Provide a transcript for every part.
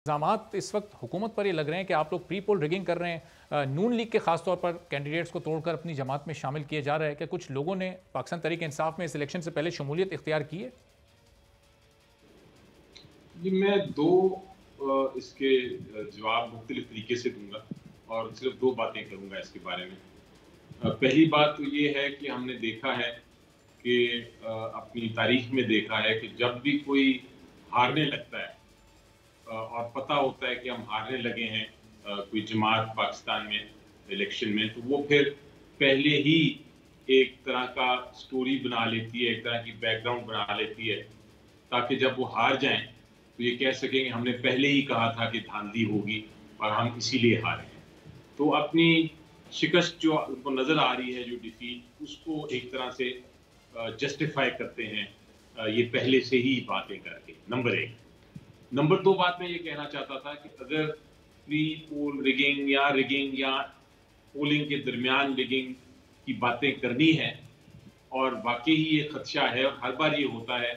इल्ज़ामात इस वक्त हुकूमत पर ये लग रहे हैं कि आप लोग प्री पोल रिगिंग कर रहे हैं। नून लीग के खासतौर पर कैंडिडेट्स को तोड़कर अपनी जमात में शामिल किए जा रहा है। क्या कुछ लोगों ने पाकिस्तान तहरीक इंसाफ में इस इलेक्शन से पहले शमूलियत इख्तियार की है? जी, मैं दो इसके जवाब मुख्तलिफ तरीके से दूंगा और सिर्फ दो बातें करूंगा इसके बारे में। पहली बात तो ये है कि हमने देखा है कि अपनी तारीख में देखा है कि जब भी कोई हारने लगता है और पता होता है कि हम हारने लगे हैं कोई जमात पाकिस्तान में इलेक्शन में, तो वो फिर पहले ही एक तरह का स्टोरी बना लेती है, एक तरह की बैकग्राउंड बना लेती है, ताकि जब वो हार जाएं तो ये कह सकेंगे हमने पहले ही कहा था कि धांधली होगी और हम इसीलिए हारे हैं। तो अपनी शिकस्त जो उनको नजर आ रही है, जो डिफीट, उसको एक तरह से जस्टिफाई करते हैं ये पहले से ही बातें करके। नंबर एक। नंबर दो बात मैं ये कहना चाहता था कि अगर प्री पोल रिगिंग या पोलिंग के दरमियान रिगिंग की बातें करनी है और वाकई ही ये खदशा है और हर बार ये होता है,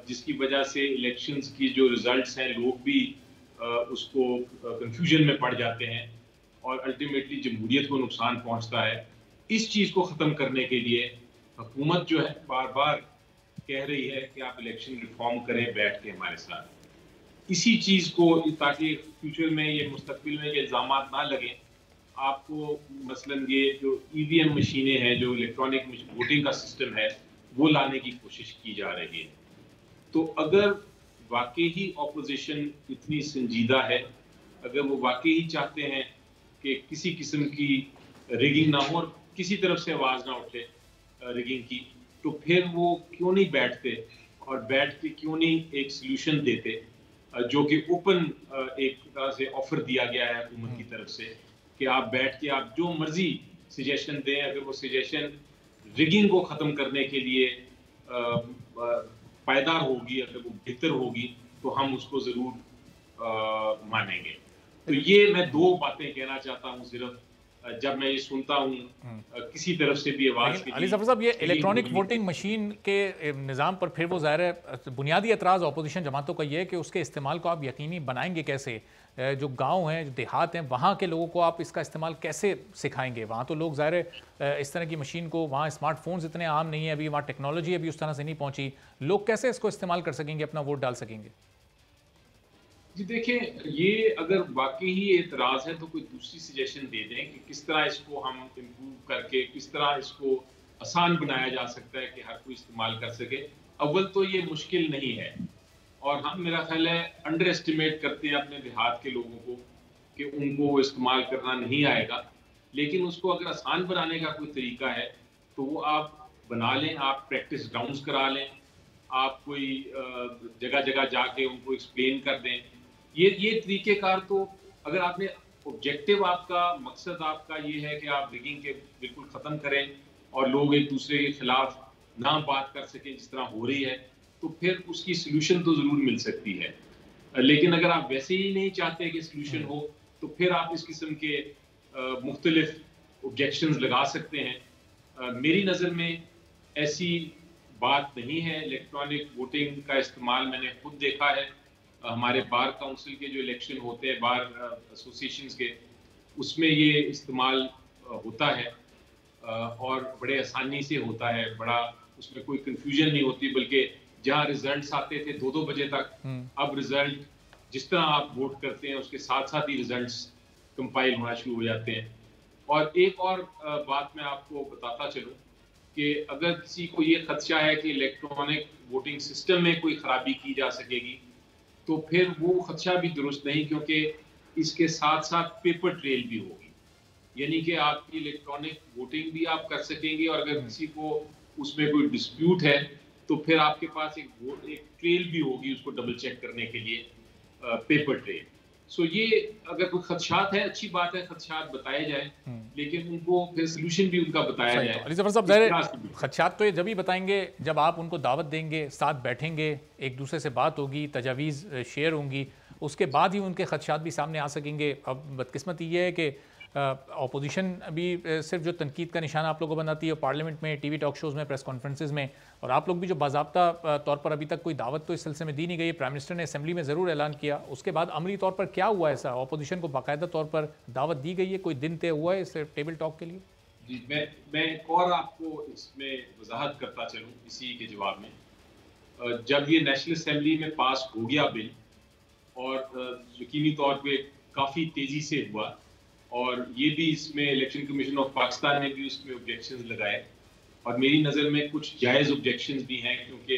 जिसकी वजह से इलेक्शंस की जो रिजल्ट्स हैं लोग भी उसको कंफ्यूजन में पड़ जाते हैं और अल्टीमेटली जमहूरियत को नुकसान पहुंचता है। इस चीज़ को ख़त्म करने के लिए हुकूमत जो है बार बार कह रही है कि आप इलेक्शन रिफॉर्म करें बैठ के हमारे साथ। इसी चीज़ को, ताकि फ्यूचर में ये मुस्तकबिल में ये इल्ज़ामात ना लगें, आपको मसलन ये जो ईवीएम मशीनें हैं, जो इलेक्ट्रॉनिक वोटिंग का सिस्टम है, वो लाने की कोशिश की जा रही है। तो अगर वाकई ही ऑपोजिशन इतनी संजीदा है, अगर वो वाकई ही चाहते हैं कि किसी किस्म की रिगिंग ना हो और किसी तरफ से आवाज़ ना उठे रिगिंग की, तो फिर वो क्यों नहीं बैठते और बैठ के क्यों नहीं एक सोल्यूशन देते, जो कि ओपन एक तरह से ऑफर दिया गया है हुकूमत की तरफ से कि आप बैठ के आप जो मर्जी सजेशन दें। अगर वो सजेशन रिगिंग को ख़त्म करने के लिए पायदार होगी, अगर वो बेहतर होगी, तो हम उसको ज़रूर मानेंगे। तो ये मैं दो बातें कहना चाहता हूँ सिर्फ। जब मैं ये सुनता हूँ किसी तरफ से भी आवाज़ लेकिन अली जफर साहब, ये इलेक्ट्रॉनिक वोटिंग मशीन के निज़ाम पर फिर वो ज़ाहिर है बुनियादी एतराज़ अपोजिशन जमातों का ये है कि उसके इस्तेमाल को आप यकीनी बनाएंगे कैसे? जो गांव हैं, जो देहात हैं, वहाँ के लोगों को आप इसका इस्तेमाल कैसे सिखाएंगे? वहाँ तो लोग ज़ाहिर है इस तरह की मशीन को, वहाँ स्मार्टफोन्स इतने आम नहीं है अभी, वहाँ टेक्नोलॉजी अभी उस तरह से नहीं पहुँची, लोग कैसे इसको इस्तेमाल कर सकेंगे, अपना वोट डाल सकेंगे? जी देखिए, ये अगर वाकई ही एतराज़ है तो कोई दूसरी सजेशन दे दें कि किस तरह इसको हम इम्प्रूव करके, किस तरह इसको आसान बनाया जा सकता है कि हर कोई इस्तेमाल कर सके। अव्वल तो ये मुश्किल नहीं है और हम, मेरा ख्याल है, अंडर एस्टिमेट करते हैं अपने देहात के लोगों को कि उनको इस्तेमाल करना नहीं आएगा। लेकिन उसको अगर आसान बनाने का कोई तरीका है तो वो आप बना लें, आप प्रैक्टिस ग्राउंड्स करा लें, आप कोई जगह जगह जाके उनको एक्सप्लेन कर दें। ये तरीक़ेकार, तो अगर आपने ऑब्जेक्टिव, आपका मकसद आपका ये है कि आप रिगिंग के बिल्कुल ख़त्म करें और लोग एक दूसरे के खिलाफ ना बात कर सकें जिस तरह हो रही है, तो फिर उसकी सॉल्यूशन तो ज़रूर मिल सकती है। लेकिन अगर आप वैसे ही नहीं चाहते कि सॉल्यूशन हो, तो फिर आप इस किस्म के मुख्तलिफ ऑब्जेक्शंस लगा सकते हैं। मेरी नज़र में ऐसी बात नहीं है। इलेक्ट्रॉनिक वोटिंग का इस्तेमाल मैंने खुद देखा है, हमारे बार काउंसिल के जो इलेक्शन होते हैं, बार एसोसिएशंस के, उसमें ये इस्तेमाल होता है और बड़े आसानी से होता है। बड़ा उसमें कोई कंफ्यूजन नहीं होती, बल्कि जहां रिजल्ट्स आते थे 2-2 बजे तक, अब रिजल्ट जिस तरह आप वोट करते हैं उसके साथ साथ ही रिजल्ट्स कंपाइल होना शुरू हो जाते हैं। और एक और बात मैं आपको बताता चलूं कि अगर किसी को ये खदशा है कि इलेक्ट्रॉनिक वोटिंग सिस्टम में कोई खराबी की जा सकेगी, तो फिर वो खदशा भी दुरुस्त नहीं, क्योंकि इसके साथ साथ पेपर ट्रेल भी होगी। यानी कि आपकी इलेक्ट्रॉनिक वोटिंग भी आप कर सकेंगे और अगर किसी को उसमें कोई डिस्प्यूट है तो फिर आपके पास एक ट्रेल भी होगी उसको डबल चेक करने के लिए, पेपर ट्रेल। सो ये अगर कोई खदशात है, अच्छी बात है, खदशात बताए जाए, लेकिन उनको फिर सोल्यूशन भी उनका बताया जाए। अली जफर साहब, ज़ाहिर खदशात तो ये जब ही बताएंगे जब आप उनको दावत देंगे, साथ बैठेंगे, एक दूसरे से बात होगी, तजावीज़ शेयर होंगी, उसके बाद ही उनके खदशात भी सामने आ सकेंगे। अब बदकिस्मती ये है कि अपोजिशन भी सिर्फ जो तनकीद का निशाना आप लोगों को बनाती है पार्लियामेंट में, टीवी टॉक शोज़ में, प्रेस कॉन्फ्रेंसेज में, और आप लोग भी जो बाज़ाब्ता तौर पर अभी तक कोई दावत तो इस सिलसिले में दी नहीं गई। प्राइम मिनिस्टर ने असेंबली में ज़रूर ऐलान किया, उसके बाद अमली तौर पर क्या हुआ? ऐसा अपोजिशन को बाकायदा तौर पर दावत दी गई है? कोई दिन तय हुआ है इस टेबल टॉक के लिए? जी, मैं एक और आपको इसमें वजाहत करता चलूँ इसी के जवाब में। जब ये नेशनल असेंबली में पास हो गया बिल, और यकीनी तौर पे काफ़ी तेज़ी से हुआ, और ये भी इसमें इलेक्शन कमीशन ऑफ पाकिस्तान ने भी उसमें ऑब्जेक्शंस लगाए, और मेरी नज़र में कुछ जायज़ ऑब्जेक्शंस भी हैं, क्योंकि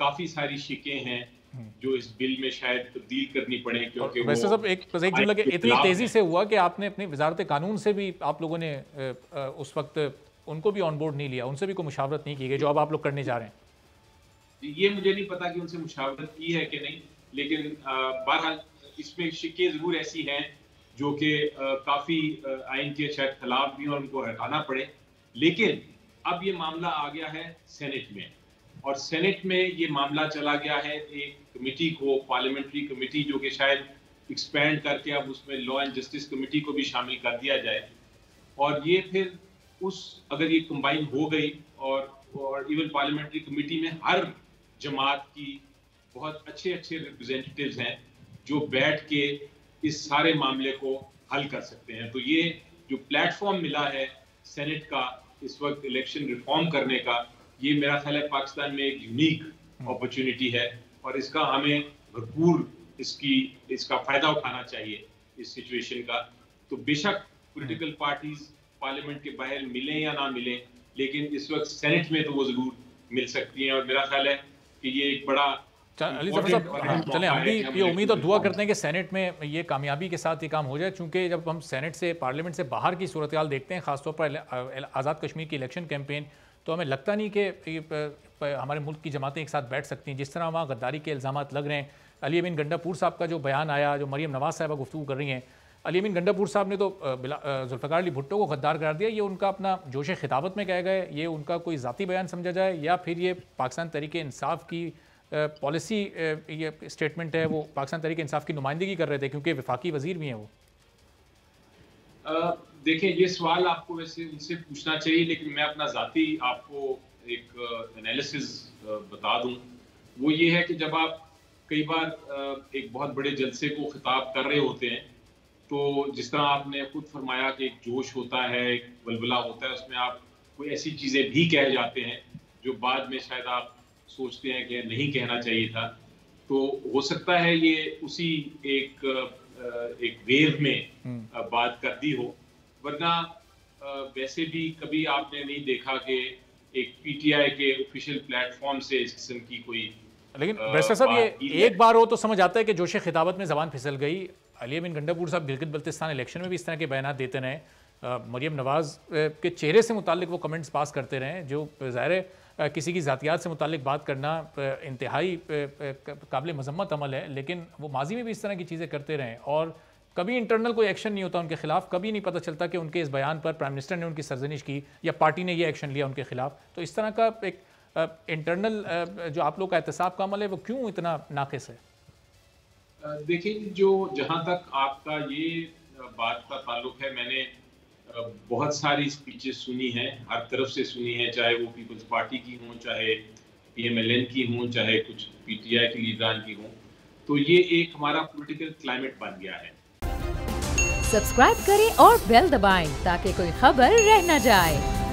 काफ़ी सारी शिकें हैं जो इस बिल में शायद तब्दील करनी पड़े, क्योंकि वैसे सब एक जुमला के इतनी तेज़ी से हुआ कि आपने अपनी वजारत कानून से भी आप लोगों ने उस वक्त उनको भी ऑन बोर्ड नहीं लिया, उनसे भी कोई मुशावरत नहीं की गई जो अब आप लोग करने जा रहे हैं। ये मुझे नहीं पता कि उनसे मुशावरत की है कि नहीं, लेकिन बहरहाल इसमें शिकें ज़रूर ऐसी हैं जो कि काफ़ी आइन के शायद खिलाफ भी, और उनको हटाना पड़े। लेकिन अब ये मामला आ गया है सेनेट में, और सेनेट में ये मामला चला गया है एक कमेटी को, पार्लियामेंट्री कमेटी, जो कि शायद एक्सपेंड करके अब उसमें लॉ एंड जस्टिस कमेटी को भी शामिल कर दिया जाए, और ये फिर अगर ये कंबाइन हो गई, और इवन पार्लियामेंट्री कमेटी में हर जमात की बहुत अच्छे रिप्रेजेंटेटिव्स हैं जो बैठ के इस सारे मामले को हल कर सकते हैं। तो ये जो प्लेटफॉर्म मिला है सेनेट का इस वक्त इलेक्शन रिफॉर्म करने का, ये मेरा ख्याल है पाकिस्तान में एक यूनिक अपॉर्चुनिटी है, और इसका हमें भरपूर इसका फायदा उठाना चाहिए इस सिचुएशन का। तो बेशक पॉलिटिकल पार्टीज पार्लियामेंट के बाहर मिलें या ना मिलें, लेकिन इस वक्त सेनेट में तो वो जरूर मिल सकती हैं, और मेरा ख्याल है कि ये एक बड़ा अली ज़फ़र साहब, चलें हम भी ये उम्मीद और दुआ करते हैं कि सेनेट में ये कामयाबी के साथ ये काम हो जाए, चूँकि जब हम सेनेट से, पार्लियामेंट से बाहर की सूरत हाल देखते हैं, ख़ासतौर पर आज़ाद कश्मीर की इलेक्शन कैंपेन, तो हमें लगता नहीं कि हमारे मुल्क की जमातें एक साथ बैठ सकती हैं। जिस तरह वहाँ गद्दारी के इल्ज़ाम लग रहे हैं, अली अमीन गंडापुर साहब का जो बयान आया, जो मरीम नवाज़ साहबा गुफ्तगू कर रही हैं, अली अमीन गंडापुर साहब ने तो जुल्फ़िकार अली भुट्टो को गद्दार करार दिया। ये उनका अपना जोश खिताबत में कह गए, ये उनका कोई ज़ाती बयान समझा जाए, या फिर ये पाकिस्तान तहरीक इंसाफ की पॉलिसी ये स्टेटमेंट है, वो पाकिस्तान तहरीक इंसाफ की नुमाइंदगी कर रहे थे क्योंकि वफाकी वजीर भी हैं वो? देखिए, ये सवाल आपको वैसे उनसे पूछना चाहिए, लेकिन मैं अपना ज़ाती आपको एक एनालिसिस बता दूं। वो ये है कि जब आप कई बार एक बहुत बड़े जलसे को खिताब कर रहे होते हैं, तो जिस तरह आपने खुद फरमाया कि एक जोश होता है, एक बलबला होता है, उसमें आप कोई ऐसी चीज़ें भी कह जाते हैं जो बाद में शायद आप सोचते हैं कि नहीं कहना चाहिए था। तो हो सकता है ये उसी एक वेव में बात कर दी हो, वरना वैसे भी कभी आपने नहीं देखा कि एक पीटीआई के ऑफिशियल प्लेटफॉर्म से इस किस्म की कोई। लेकिन बैरिस्टर साहब, ये एक बार हो तो समझ आता है कि जोश खिताबत में ज़बान फिसल गई। अली अमीन गंडापुर साहब गिलगित बल्तिस्तान इलेक्शन में भी इस तरह के बयान देते रहे, मरीम नवाज़ के चेहरे से मुतालिक वो कमेंट्स पास करते रहे, जो ज़ाहिर है किसी की ज़ातियात से मुतालिक बात करना इंतहाई काबिल मजम्मत अमल है, लेकिन वो माजी में भी इस तरह की चीज़ें करते रहे, और कभी इंटरनल कोई एक्शन नहीं होता उनके खिलाफ। कभी नहीं पता चलता कि उनके इस बयान पर प्राइम मिनिस्टर ने उनकी सरजनिश की या पार्टी ने ये एक्शन लिया उनके खिलाफ। तो इस तरह का एक इंटरनल जो आप लोग का एहतसाब का अमल है, वो क्यों इतना नाक़िस है? देखिए, जो जहाँ तक आपका ये बात का ताल्लुक है, मैंने बहुत सारी स्पीचेस सुनी हैं, हर तरफ से सुनी हैं, चाहे वो पीपल्स पार्टी की हों, चाहे PMLN की हों, चाहे कुछ PTI की लीडरान की हों। तो ये एक हमारा पॉलिटिकल क्लाइमेट बन गया है। सब्सक्राइब करें और बेल दबाएं ताकि कोई खबर रह न जाए।